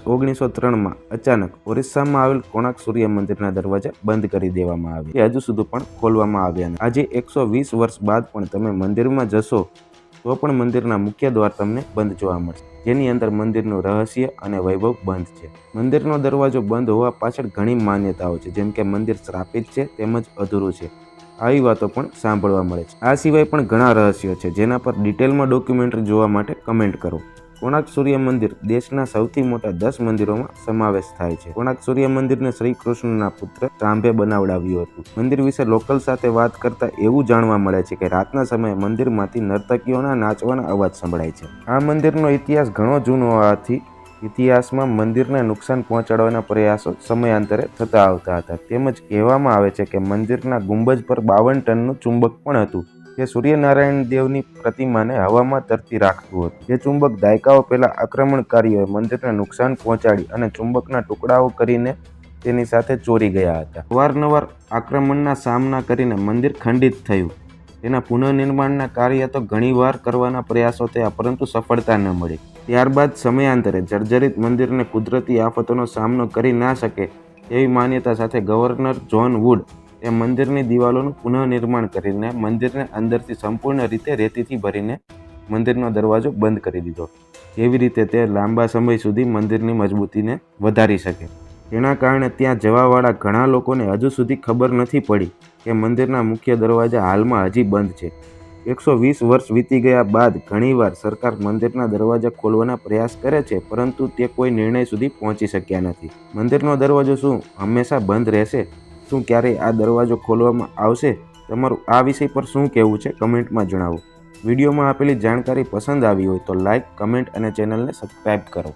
વર્ષ 1903 અચાનક ઓરિસ્સામાં આવેલ કોણાર્ક સૂર્ય મંદિરના દરવાજા બંધ કરી દેવામાં આવ્યા. એ હજુ સુધી પણ ખોલવામાં આવ્યા નથી. આજે 120 વર્ષ બાદ પણ તમે મંદિરમાં જશો તો પણ મંદિરના મુખ્ય દ્વાર તમને બંધ જોવા મળશે, જેની અંદર મંદિરનું રહસ્ય અને વૈભવ બંધ છે. મંદિરનો દરવાજો બંધ હોવા પાછળ ઘણી માન્યતાઓ છે, જેમ કે મંદિર શ્રાપિત છે તેમજ અધૂરું છે. આવી વાતો પણ સાંભળવા મળે છે. આ સિવાય પણ ઘણા રહસ્યો છે, જેના પર ડિટેલમાં ડોક્યુમેન્ટરી જોવા માટે કમેન્ટ કરો. કોણાર્ક સૂર્ય મંદિર દેશના સૌથી મોટા 10 મંદિરોમાં સમાવેશ થાય છે. કોણાર્ક સૂર્ય મંદિરને શ્રી કૃષ્ણના પુત્ર રાંભે બનાવડાવ્યું હતું. મંદિર વિશે લોકલ સાથે વાત કરતા એવું જાણવા મળે છે કે રાતના સમયે મંદિરમાંથી નર્તકીઓના નાચવાના અવાજ સંભળાય છે. આ મંદિરનો ઇતિહાસ ઘણો જૂનો હોવાથી ઇતિહાસમાં મંદિરને નુકસાન પહોંચાડવાના પ્રયાસો સમયાંતરે થતા આવતા હતા. તેમજ કહેવામાં આવે છે કે મંદિરના ગુંબજ પર 52 ટનનું ચુંબક પણ હતું, જે સૂર્યનારાયણ દેવની પ્રતિમાને હવામાં તરતી રાખતું હતું. જે ચુંબક દાયકાઓ પહેલા આક્રમણકારીઓએ મંદિરને નુકસાન પહોંચાડી અને ચુંબકના ટુકડાઓ કરીને તેની સાથે ચોરી ગયા હતા. અવારનવાર આક્રમણના સામના કરીને મંદિર ખંડિત થયું. તેના પુનઃનિર્માણના કાર્ય તો ઘણીવાર કરવાના પ્રયાસો થયા, પરંતુ સફળતા ન મળી. ત્યારબાદ સમયાંતરે જર્જરિત મંદિરને કુદરતી આફતોનો સામનો કરી ના શકે તેવી માન્યતા સાથે ગવર્નર જ્હોન વુડ એ મંદિરની દિવાલોનું પુનઃનિર્માણ કરીને મંદિરને અંદરથી સંપૂર્ણ રીતે રેતીથી ભરીને મંદિરનો દરવાજો બંધ કરી દીધો, જેવી રીતે તે લાંબા સમય સુધી મંદિરની મજબૂતીને વધારી શકે. જેના કારણે ત્યાં જવાવાળા ઘણા લોકોને હજુ સુધી ખબર નથી પડી કે મંદિરના મુખ્ય દરવાજા હાલમાં હજી બંધ છે. 120 વર્ષ વીતી ગયા બાદ ઘણીવાર સરકાર મંદિરના દરવાજા ખોલવાના પ્રયાસ કરે છે, પરંતુ તે કોઈ નિર્ણય સુધી પહોંચી શક્યા નથી. મંદિરનો દરવાજો શું હંમેશા બંધ રહેશે? શું ક્યારેય આ દરવાજો ખોલવામાં આવશે? તમારું આ વિષય પર શું કહેવું છે કમેન્ટમાં જણાવો. વિડીયોમાં આપેલી જાણકારી પસંદ આવી હોય તો લાઇક, કમેન્ટ અને ચેનલને સબસ્ક્રાઈબ કરો.